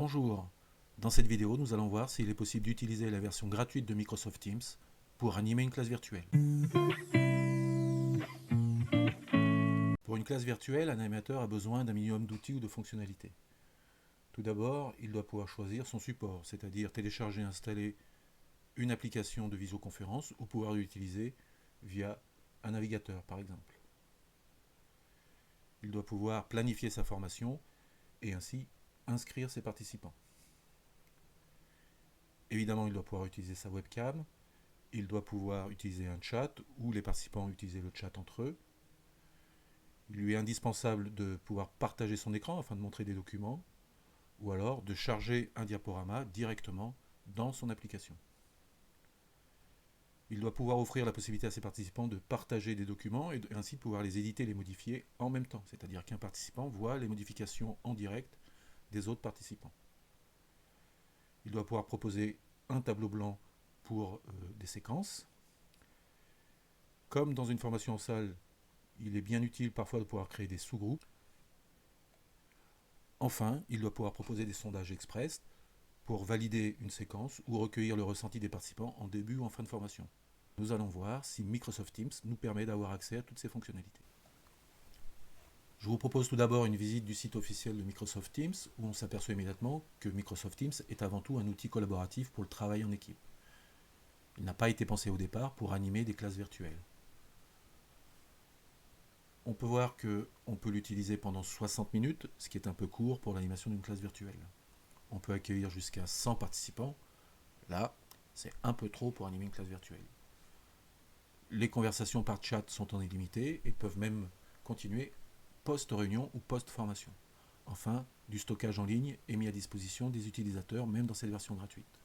Bonjour, dans cette vidéo nous allons voir s'il est possible d'utiliser la version gratuite de Microsoft Teams pour animer une classe virtuelle. Pour une classe virtuelle, un animateur a besoin d'un minimum d'outils ou de fonctionnalités. Tout d'abord, il doit pouvoir choisir son support, c'est-à-dire télécharger et installer une application de visioconférence ou pouvoir l'utiliser via un navigateur par exemple. Il doit pouvoir planifier sa formation et ainsi inscrire ses participants. Évidemment, il doit pouvoir utiliser sa webcam, il doit pouvoir utiliser un chat ou les participants utiliser le chat entre eux. Il lui est indispensable de pouvoir partager son écran afin de montrer des documents ou alors de charger un diaporama directement dans son application. Il doit pouvoir offrir la possibilité à ses participants de partager des documents et ainsi pouvoir les éditer et les modifier en même temps, c'est-à-dire qu'un participant voit les modifications en direct des autres participants. Il doit pouvoir proposer un tableau blanc pour des séquences. Comme dans une formation en salle, il est bien utile parfois de pouvoir créer des sous-groupes. Enfin, il doit pouvoir proposer des sondages express pour valider une séquence ou recueillir le ressenti des participants en début ou en fin de formation. Nous allons voir si Microsoft Teams nous permet d'avoir accès à toutes ces fonctionnalités. Je vous propose tout d'abord une visite du site officiel de Microsoft Teams où on s'aperçoit immédiatement que Microsoft Teams est avant tout un outil collaboratif pour le travail en équipe. Il n'a pas été pensé au départ pour animer des classes virtuelles. On peut voir qu'on peut l'utiliser pendant 60 minutes, ce qui est un peu court pour l'animation d'une classe virtuelle. On peut accueillir jusqu'à 100 participants. Là, c'est un peu trop pour animer une classe virtuelle. Les conversations par chat sont en illimité et peuvent même continuer post-réunion ou post-formation. Enfin, du stockage en ligne est mis à disposition des utilisateurs, même dans cette version gratuite.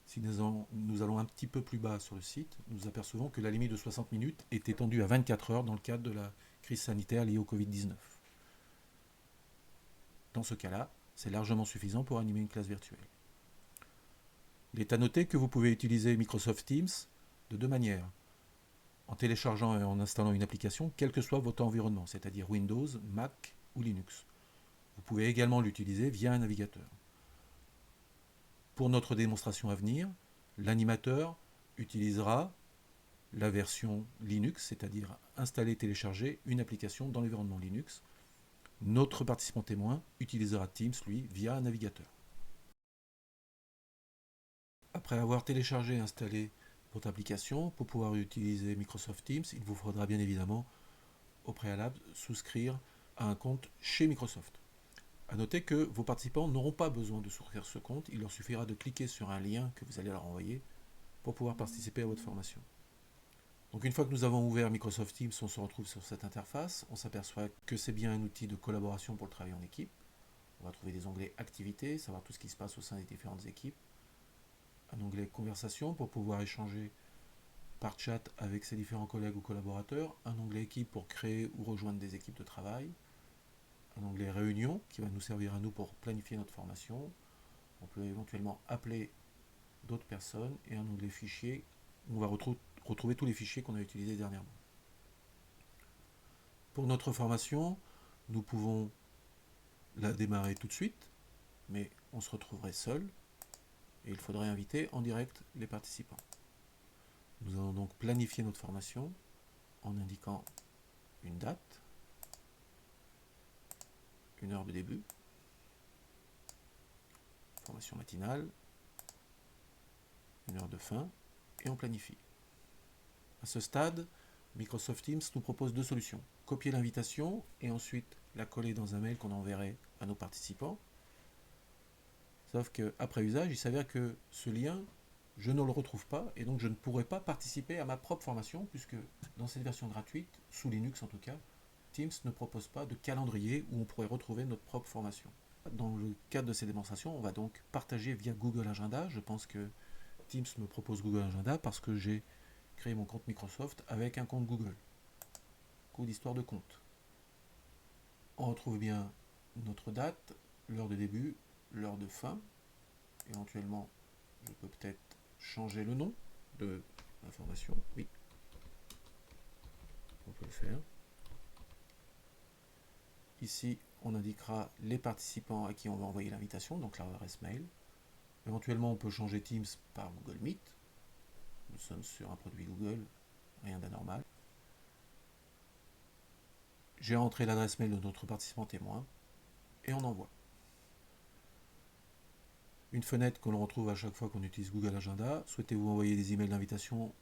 Si nous allons un petit peu plus bas sur le site, nous apercevons que la limite de 60 minutes est étendue à 24 heures dans le cadre de la crise sanitaire liée au Covid-19. Dans ce cas-là, c'est largement suffisant pour animer une classe virtuelle. Il est à noter que vous pouvez utiliser Microsoft Teams de deux manières. En téléchargeant et en installant une application, quel que soit votre environnement, c'est-à-dire Windows, Mac ou Linux. Vous pouvez également l'utiliser via un navigateur. Pour notre démonstration à venir, l'animateur utilisera la version Linux, c'est-à-dire installer et télécharger une application dans l'environnement Linux. Notre participant témoin utilisera Teams, lui, via un navigateur. Après avoir téléchargé et installé votre application, pour pouvoir utiliser Microsoft Teams, il vous faudra bien évidemment au préalable souscrire à un compte chez Microsoft. A noter que vos participants n'auront pas besoin de souscrire ce compte, il leur suffira de cliquer sur un lien que vous allez leur envoyer pour pouvoir participer à votre formation. Donc une fois que nous avons ouvert Microsoft Teams, on se retrouve sur cette interface, on s'aperçoit que c'est bien un outil de collaboration pour le travail en équipe. On va trouver des onglets activités, savoir tout ce qui se passe au sein des différentes équipes. Un onglet conversation pour pouvoir échanger par chat avec ses différents collègues ou collaborateurs. Un onglet équipe pour créer ou rejoindre des équipes de travail. Un onglet réunion qui va nous servir à nous pour planifier notre formation. On peut éventuellement appeler d'autres personnes et un onglet fichier où on va retrouver tous les fichiers qu'on a utilisés dernièrement. Pour notre formation, nous pouvons la démarrer tout de suite, mais on se retrouverait seul et il faudrait inviter en direct les participants. Nous allons donc planifier notre formation en indiquant une date, une heure de début, formation matinale, une heure de fin, et on planifie. À ce stade, Microsoft Teams nous propose deux solutions. Copier l'invitation et ensuite la coller dans un mail qu'on enverrait à nos participants. Sauf qu'après usage, il s'avère que ce lien, je ne le retrouve pas et donc je ne pourrai pas participer à ma propre formation puisque dans cette version gratuite, sous Linux en tout cas, Teams ne propose pas de calendrier où on pourrait retrouver notre propre formation. Dans le cadre de ces démonstrations, on va donc partager via Google Agenda. Je pense que Teams me propose Google Agenda parce que j'ai créé mon compte Microsoft avec un compte Google. Coup d'histoire de compte. On retrouve bien notre date, l'heure de début, l'heure de fin. Éventuellement, je peux peut-être changer le nom de la formation. Oui, on peut le faire. Ici, on indiquera les participants à qui on va envoyer l'invitation, donc leur adresse mail. Éventuellement, on peut changer Teams par Google Meet. Nous sommes sur un produit Google, rien d'anormal. J'ai entré l'adresse mail de notre participant témoin et on envoie. Une fenêtre que l'on retrouve à chaque fois qu'on utilise Google Agenda. Souhaitez-vous envoyer des emails d'invitation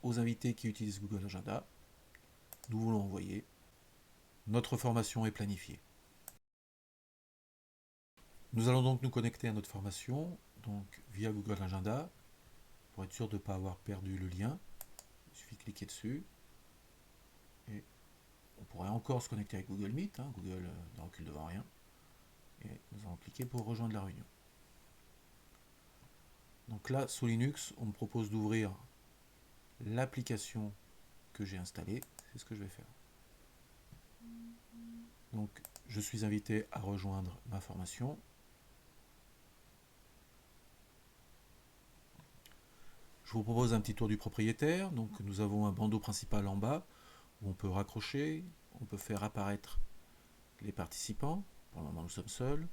aux invités qui utilisent Google Agenda? Nous voulons envoyer. Notre formation est planifiée. Nous allons donc nous connecter à notre formation, donc via Google Agenda, pour être sûr de ne pas avoir perdu le lien. Il suffit de cliquer dessus. Et on pourrait encore se connecter avec Google Meet. Google ne recule devant rien. Et nous allons cliquer pour rejoindre la réunion. Donc là, sous Linux, on me propose d'ouvrir l'application que j'ai installée. C'est ce que je vais faire. Donc, je suis invité à rejoindre ma formation. Je vous propose un petit tour du propriétaire. Donc, nous avons un bandeau principal en bas où on peut raccrocher, on peut faire apparaître les participants. Pour le moment, nous sommes seuls.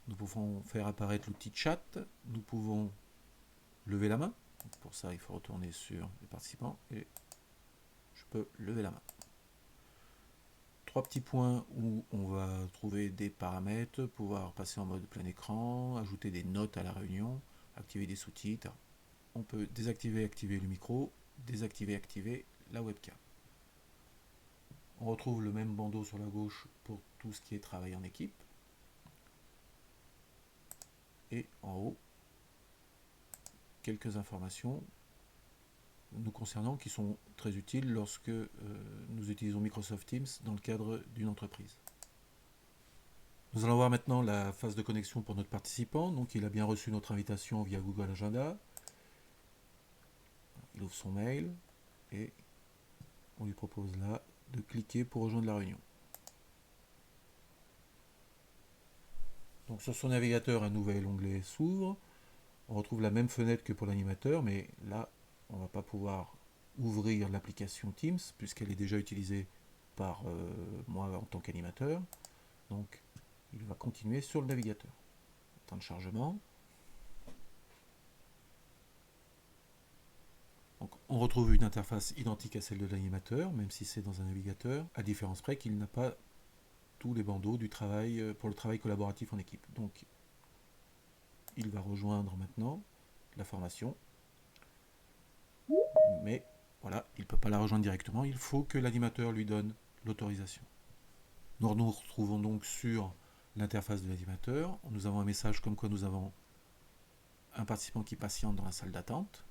Nous pouvons faire apparaître l'outil chat. Nous pouvons lever la main. Donc pour ça, il faut retourner sur les participants et je peux lever la main. Trois petits points où on va trouver des paramètres, pouvoir passer en mode plein écran, ajouter des notes à la réunion, activer des sous-titres. On peut désactiver et activer le micro, désactiver et activer la webcam. On retrouve le même bandeau sur la gauche pour tout ce qui est travail en équipe. Et en haut, quelques informations nous concernant qui sont très utiles lorsque nous utilisons Microsoft Teams dans le cadre d'une entreprise. Nous allons voir maintenant la phase de connexion pour notre participant. Donc il a bien reçu notre invitation via Google Agenda. Il ouvre son mail et on lui propose là de cliquer pour rejoindre la réunion. Donc sur son navigateur, un nouvel onglet s'ouvre. On retrouve la même fenêtre que pour l'animateur, mais là, on ne va pas pouvoir ouvrir l'application Teams puisqu'elle est déjà utilisée par moi en tant qu'animateur. Donc, il va continuer sur le navigateur. Temps de chargement. Donc, on retrouve une interface identique à celle de l'animateur, même si c'est dans un navigateur, à différence près qu'il n'a pas tous les bandeaux du travail pour le travail collaboratif en équipe. Donc, il va rejoindre maintenant la formation. Mais voilà, il ne peut pas la rejoindre directement, il faut que l'animateur lui donne l'autorisation. Nous nous retrouvons donc sur l'interface de l'animateur. Nous avons un message comme quoi nous avons un participant qui patiente dans la salle d'attente.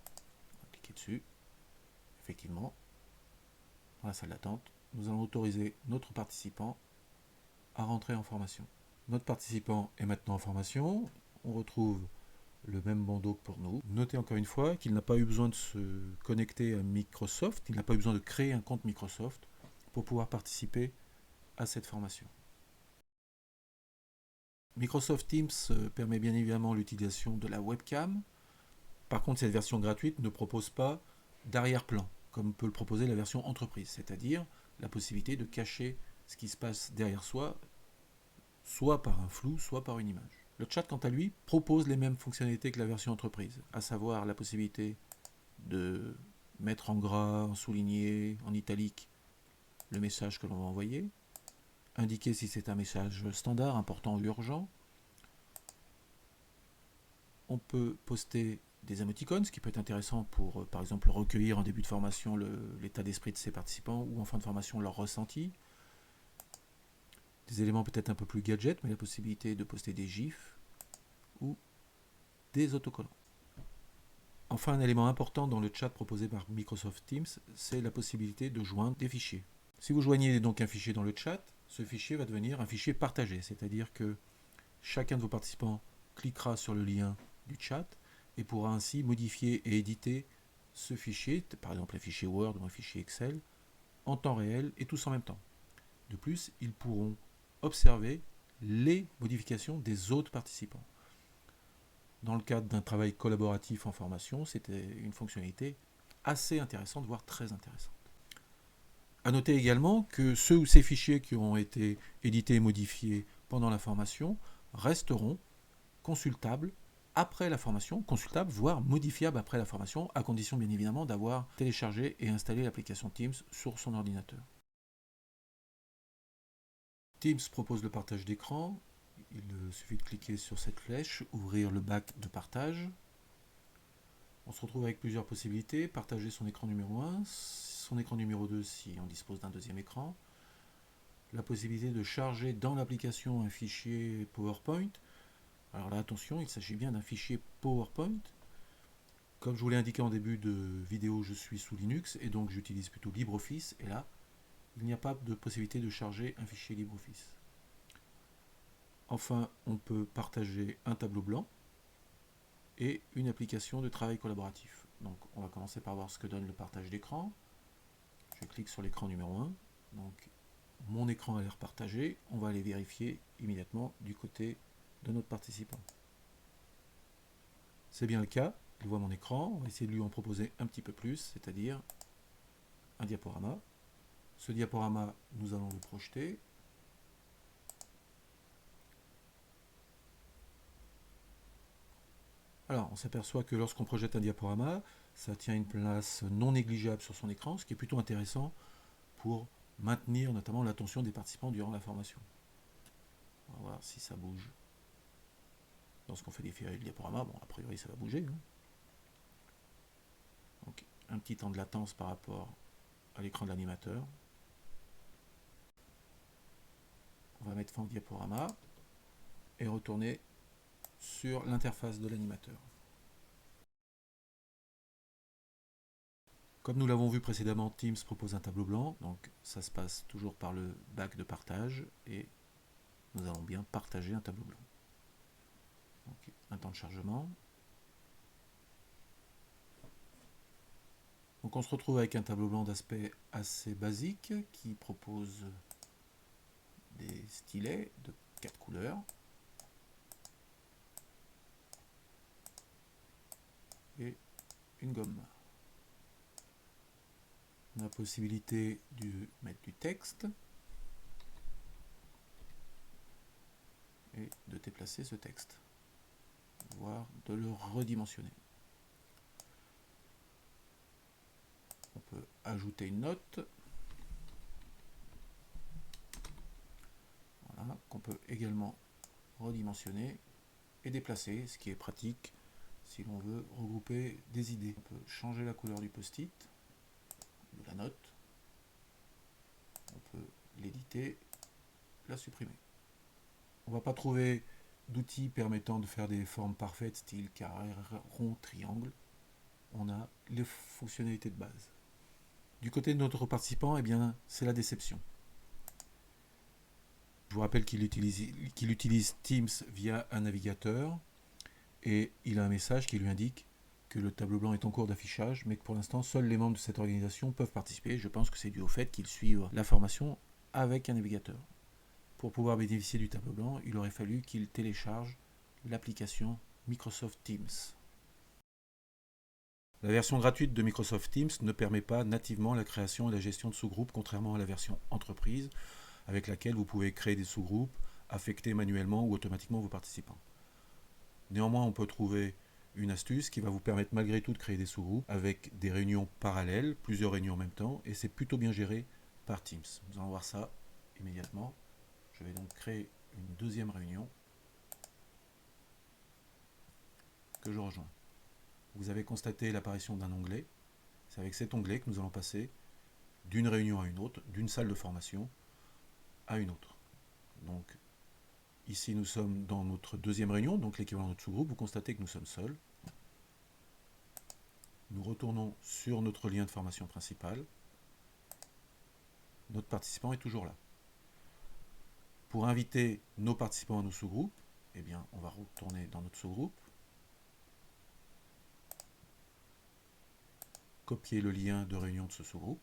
On va cliquer dessus. Effectivement, dans la salle d'attente, nous allons autoriser notre participant à rentrer en formation. Notre participant est maintenant en formation. On retrouve le même bandeau que pour nous. Notez encore une fois qu'il n'a pas eu besoin de se connecter à Microsoft, il n'a pas eu besoin de créer un compte Microsoft pour pouvoir participer à cette formation. Microsoft Teams permet bien évidemment l'utilisation de la webcam. Par contre, cette version gratuite ne propose pas d'arrière-plan, comme peut le proposer la version entreprise, c'est-à-dire la possibilité de cacher ce qui se passe derrière soi, soit par un flou, soit par une image. Le chat, quant à lui, propose les mêmes fonctionnalités que la version entreprise, à savoir la possibilité de mettre en gras, en souligné, en italique le message que l'on va envoyer, indiquer si c'est un message standard, important ou urgent. On peut poster des émoticônes, ce qui peut être intéressant pour, par exemple, recueillir en début de formation l'état d'esprit de ses participants ou en fin de formation leur ressenti. Des éléments peut-être un peu plus gadgets, mais la possibilité de poster des gifs ou des autocollants. Enfin, un élément important dans le chat proposé par Microsoft Teams, c'est la possibilité de joindre des fichiers. Si vous joignez donc un fichier dans le chat, ce fichier va devenir un fichier partagé, c'est-à-dire que chacun de vos participants cliquera sur le lien du chat et pourra ainsi modifier et éditer ce fichier, par exemple un fichier Word ou un fichier Excel, en temps réel et tous en même temps. De plus, ils pourront observer les modifications des autres participants. Dans le cadre d'un travail collaboratif en formation, c'était une fonctionnalité assez intéressante, voire très intéressante. À noter également que ceux ou ces fichiers qui ont été édités et modifiés pendant la formation resteront consultables après la formation, consultables voire modifiables après la formation, à condition bien évidemment d'avoir téléchargé et installé l'application Teams sur son ordinateur. Teams propose le partage d'écran. Il suffit de cliquer sur cette flèche, ouvrir le bac de partage. On se retrouve avec plusieurs possibilités. Partager son écran numéro 1, son écran numéro 2 si on dispose d'un deuxième écran. La possibilité de charger dans l'application un fichier PowerPoint. Alors là, attention, il s'agit bien d'un fichier PowerPoint. Comme je vous l'ai indiqué en début de vidéo, je suis sous Linux et donc j'utilise plutôt LibreOffice. Et là, il n'y a pas de possibilité de charger un fichier LibreOffice. Enfin, on peut partager un tableau blanc et une application de travail collaboratif. Donc on va commencer par voir ce que donne le partage d'écran. Je clique sur l'écran numéro 1. Donc mon écran a l'air partagé. On va aller vérifier immédiatement du côté de notre participant. C'est bien le cas. Il voit mon écran. On va essayer de lui en proposer un petit peu plus, c'est-à-dire un diaporama. Ce diaporama, nous allons le projeter. Alors, on s'aperçoit que lorsqu'on projette un diaporama, ça tient une place non négligeable sur son écran, ce qui est plutôt intéressant pour maintenir notamment l'attention des participants durant la formation. On va voir si ça bouge. Lorsqu'on fait défiler le diaporama, bon, a priori ça va bouger. Donc, un petit temps de latence par rapport à l'écran de l'animateur. On va mettre fin au diaporama et retourner sur l'interface de l'animateur. Comme nous l'avons vu précédemment, Teams propose un tableau blanc, donc ça se passe toujours par le bac de partage et nous allons bien partager un tableau blanc. Donc, un temps de chargement. Donc on se retrouve avec un tableau blanc d'aspect assez basique qui propose des stylets de 4 couleurs. Et une gomme. On a la possibilité de mettre du texte et de déplacer ce texte, voire de le redimensionner. On peut ajouter une note, voilà, qu'on peut également redimensionner et déplacer, ce qui est pratique si l'on veut regrouper des idées. On peut changer la couleur du post-it, de la note, on peut l'éditer, la supprimer. On ne va pas trouver d'outils permettant de faire des formes parfaites, style carré, rond, triangle. On a les fonctionnalités de base. Du côté de notre participant, eh bien, c'est la déception. Je vous rappelle qu'il utilise Teams via un navigateur et il a un message qui lui indique que le tableau blanc est en cours d'affichage, mais que pour l'instant, seuls les membres de cette organisation peuvent participer. Je pense que c'est dû au fait qu'ils suivent la formation avec un navigateur. Pour pouvoir bénéficier du tableau blanc, il aurait fallu qu'il télécharge l'application Microsoft Teams. La version gratuite de Microsoft Teams ne permet pas nativement la création et la gestion de sous-groupes, contrairement à la version entreprise, avec laquelle vous pouvez créer des sous-groupes, affecter manuellement ou automatiquement vos participants. Néanmoins, on peut trouver une astuce qui va vous permettre malgré tout de créer des sous-groupes avec des réunions parallèles, plusieurs réunions en même temps, et c'est plutôt bien géré par Teams. Nous allons voir ça immédiatement. Je vais donc créer une deuxième réunion que je rejoins. Vous avez constaté l'apparition d'un onglet. C'est avec cet onglet que nous allons passer d'une réunion à une autre, d'une salle de formation à une autre. Donc ici nous sommes dans notre deuxième réunion, donc l'équivalent de notre sous-groupe. Vous constatez que nous sommes seuls. Nous retournons sur notre lien de formation principal. Notre participant est toujours là. Pour inviter nos participants à nos sous-groupes, eh bien, on va retourner dans notre sous-groupe, copier le lien de réunion de ce sous-groupe,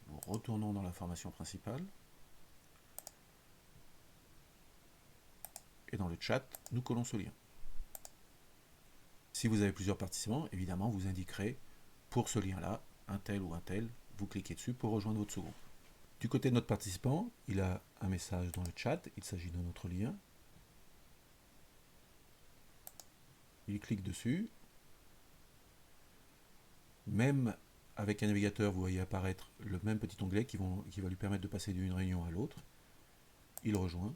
nous retournons dans la formation principale, et dans le chat, nous collons ce lien. Si vous avez plusieurs participants, évidemment, vous indiquerez pour ce lien-là un tel ou un tel, vous cliquez dessus pour rejoindre votre sous-groupe. Du côté de notre participant, il a un message dans le chat, il s'agit de notre lien. Il clique dessus. Même avec un navigateur, vous voyez apparaître le même petit onglet qui va lui permettre de passer d'une réunion à l'autre. Il rejoint.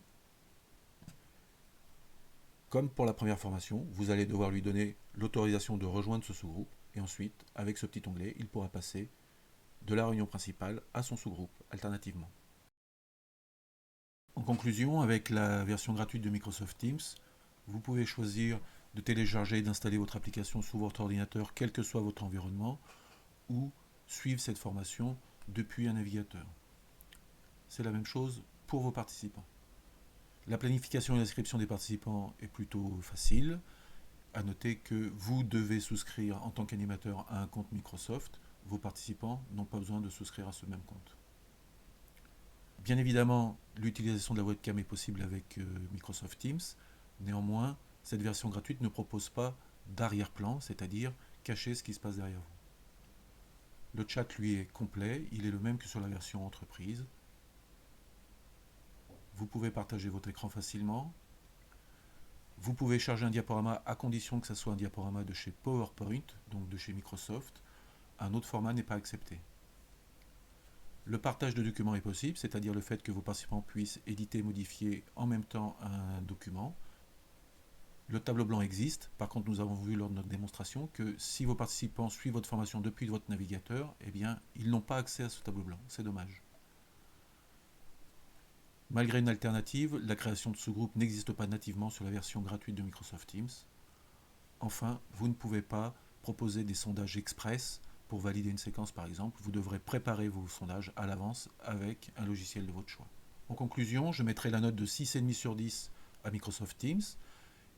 Comme pour la première formation, vous allez devoir lui donner l'autorisation de rejoindre ce sous-groupe. Et ensuite, avec ce petit onglet, il pourra passer de la réunion principale à son sous-groupe, alternativement. En conclusion, avec la version gratuite de Microsoft Teams, vous pouvez choisir de télécharger et d'installer votre application sous votre ordinateur, quel que soit votre environnement, ou suivre cette formation depuis un navigateur. C'est la même chose pour vos participants. La planification et l'inscription des participants est plutôt facile. À noter que vous devez souscrire en tant qu'animateur à un compte Microsoft. Vos participants n'ont pas besoin de souscrire à ce même compte. Bien évidemment, l'utilisation de la webcam est possible avec Microsoft Teams. Néanmoins, cette version gratuite ne propose pas d'arrière-plan, c'est-à-dire cacher ce qui se passe derrière vous. Le chat, lui, est complet. Il est le même que sur la version entreprise. Vous pouvez partager votre écran facilement. Vous pouvez charger un diaporama à condition que ce soit un diaporama de chez PowerPoint, donc de chez Microsoft. Un autre format n'est pas accepté. Le partage de documents est possible, c'est-à-dire le fait que vos participants puissent éditer et modifier en même temps un document. Le tableau blanc existe, par contre nous avons vu lors de notre démonstration que si vos participants suivent votre formation depuis votre navigateur, eh bien ils n'ont pas accès à ce tableau blanc, c'est dommage. Malgré une alternative, la création de sous-groupes n'existe pas nativement sur la version gratuite de Microsoft Teams. Enfin, vous ne pouvez pas proposer des sondages express pour valider une séquence par exemple. Vous devrez préparer vos sondages à l'avance avec un logiciel de votre choix. En conclusion, je mettrai la note de 6,5 sur 10 à Microsoft Teams.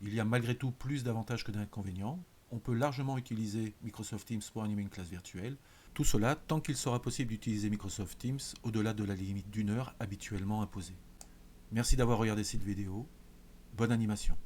Il y a malgré tout plus d'avantages que d'inconvénients. On peut largement utiliser Microsoft Teams pour animer une classe virtuelle. Tout cela tant qu'il sera possible d'utiliser Microsoft Teams au-delà de la limite d'1 heure habituellement imposée. Merci d'avoir regardé cette vidéo. Bonne animation.